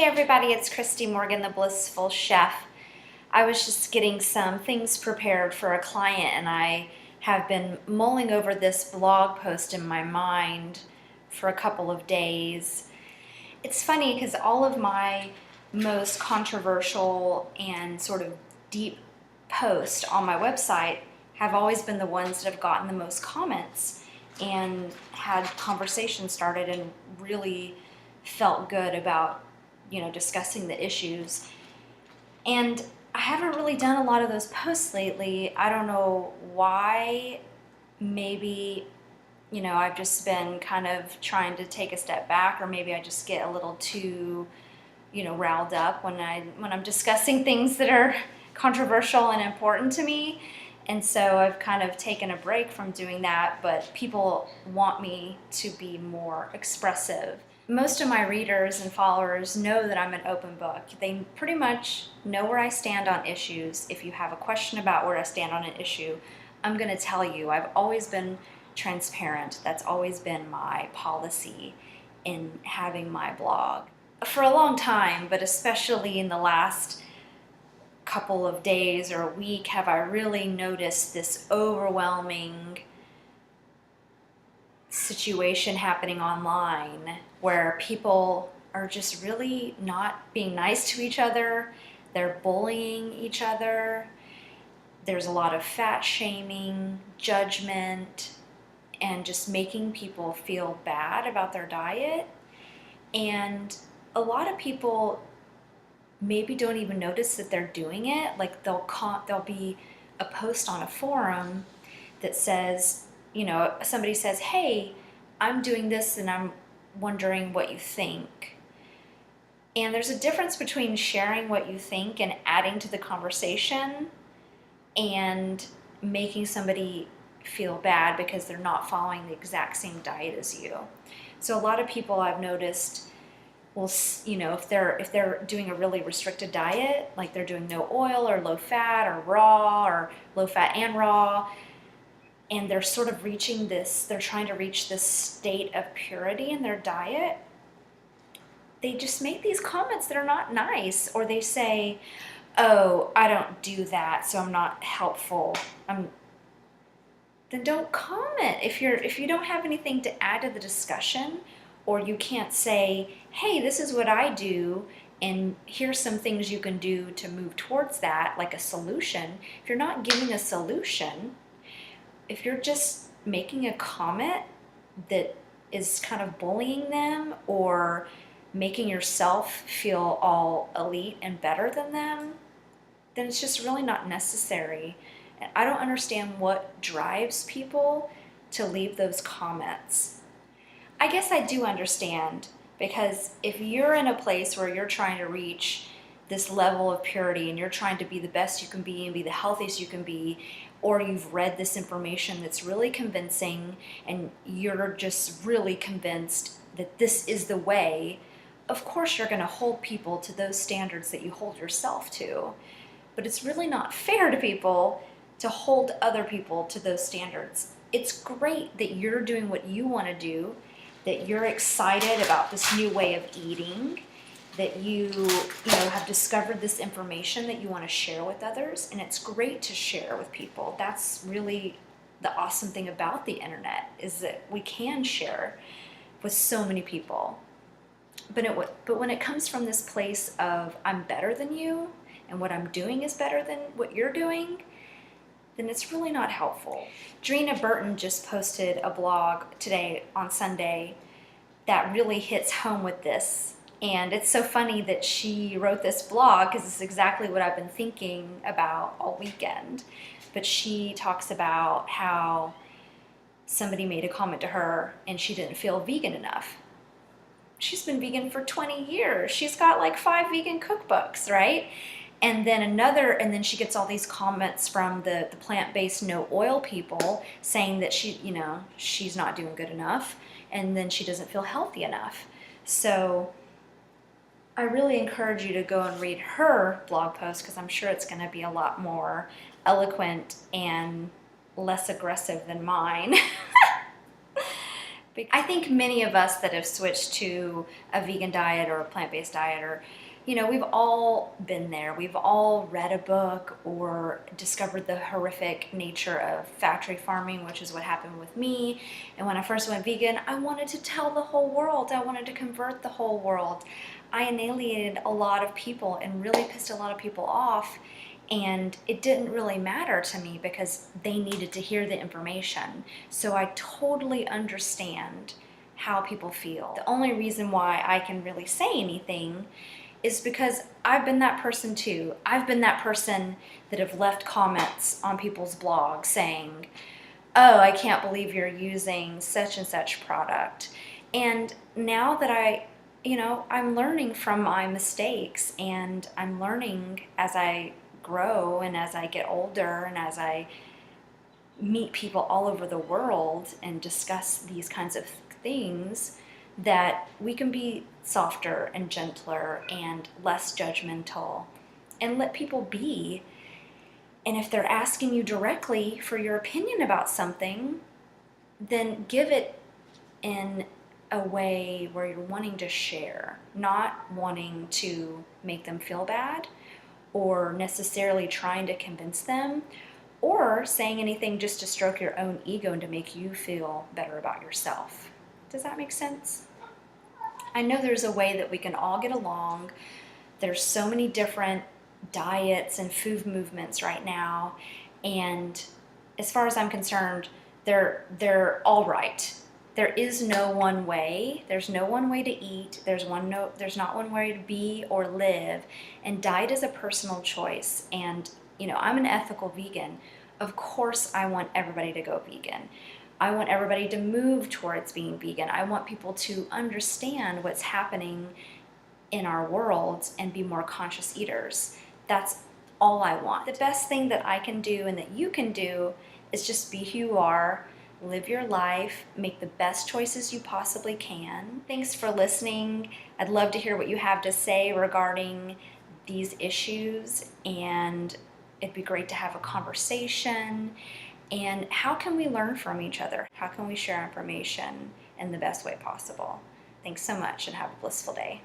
Hey everybody, it's Christy Morgan, the Blissful Chef. I was just getting some things prepared for a client, and I have been mulling over this blog post in my mind for a couple of days. It's funny because all of my most controversial and sort of deep posts on my website have always been the ones that have gotten the most comments and had conversations started and really felt good about discussing the issues. And I haven't really done a lot of those posts lately. I don't know why. Maybe I've just been kind of trying to take a step back, or maybe I just get a little too riled up when I'm discussing things that are controversial and important to me. And so I've kind of taken a break from doing that, but people want me to be more expressive. Most of my readers and followers know that I'm an open book. They pretty much know where I stand on issues. If you have a question about where I stand on an issue, I'm going to tell you. I've always been transparent. That's always been my policy in having my blog. For a long time, but especially in the last couple of days or a week, have I really noticed this overwhelming situation happening online where people are just really not being nice to each other. They're bullying each other. There's a lot of fat shaming, judgment, and just making people feel bad about their diet. And a lot of people maybe don't even notice that they're doing it. Like there'll be a post on a forum that says, somebody says, hey, I'm doing this and I'm wondering what you think. And there's a difference between sharing what you think and adding to the conversation and making somebody feel bad because they're not following the exact same diet as you. So a lot of people I've noticed will, if they're doing a really restricted diet, like they're doing no oil or low fat or raw or low fat and raw, and they're sort of they're trying to reach this state of purity in their diet, they just make these comments that are not nice, or they say, oh, I don't do that, so I'm not helpful. Then don't comment. If you don't have anything to add to the discussion, or you can't say, hey, this is what I do, and here's some things you can do to move towards that, like a solution. If you're not giving a solution, if you're just making a comment that is kind of bullying them or making yourself feel all elite and better than them, then it's just really not necessary. And I don't understand what drives people to leave those comments. I guess I do understand, because if you're in a place where you're trying to reach this level of purity and you're trying to be the best you can be and be the healthiest you can be, or you've read this information that's really convincing and you're just really convinced that this is the way, of course you're going to hold people to those standards that you hold yourself to. But it's really not fair to people to hold other people to those standards. It's great that you're doing what you want to do, that you're excited about this new way of eating, that you have discovered this information that you want to share with others, and it's great to share with people. That's really the awesome thing about the internet, is that we can share with so many people. But when it comes from this place of I'm better than you and what I'm doing is better than what you're doing, then it's really not helpful. Drina Burton just posted a blog today on Sunday that really hits home with this. And it's so funny that she wrote this blog because it's exactly what I've been thinking about all weekend. But she talks about how somebody made a comment to her and she didn't feel vegan enough. She's been vegan for 20 years. She's got like 5 vegan cookbooks, right? And then she gets all these comments from the plant-based no oil people saying that she's not doing good enough, and then she doesn't feel healthy enough. So I really encourage you to go and read her blog post, because I'm sure it's going to be a lot more eloquent and less aggressive than mine. I think many of us that have switched to a vegan diet or a plant-based diet, or, we've all been there. We've all read a book or discovered the horrific nature of factory farming, which is what happened with me. And when I first went vegan, I wanted to tell the whole world. I wanted to convert the whole world. I alienated a lot of people and really pissed a lot of people off. And it didn't really matter to me because they needed to hear the information. So I totally understand how people feel. The only reason why I can really say anything is because I've been that person too. I've been that person that have left comments on people's blogs saying, oh, I can't believe you're using such and such product. And now that I'm learning from my mistakes, and I'm learning as I grow and as I get older and as I meet people all over the world and discuss these kinds of things, that we can be softer and gentler and less judgmental and let people be. And if they're asking you directly for your opinion about something, then give it in a way where you're wanting to share, not wanting to make them feel bad or necessarily trying to convince them or saying anything just to stroke your own ego and to make you feel better about yourself. Does that make sense? I know there's a way that we can all get along. There's so many different diets and food movements right now, and as far as I'm concerned, they're all right. There is no one way. There's no one way to eat. There's not one way to be or live. And diet is a personal choice. And I'm an ethical vegan. Of course, I want everybody to go vegan. I want everybody to move towards being vegan. I want people to understand what's happening in our world and be more conscious eaters. That's all I want. The best thing that I can do and that you can do is just be who you are, live your life, make the best choices you possibly can. Thanks for listening. I'd love to hear what you have to say regarding these issues, and it'd be great to have a conversation. And how can we learn from each other? How can we share information in the best way possible? Thanks so much and have a blissful day.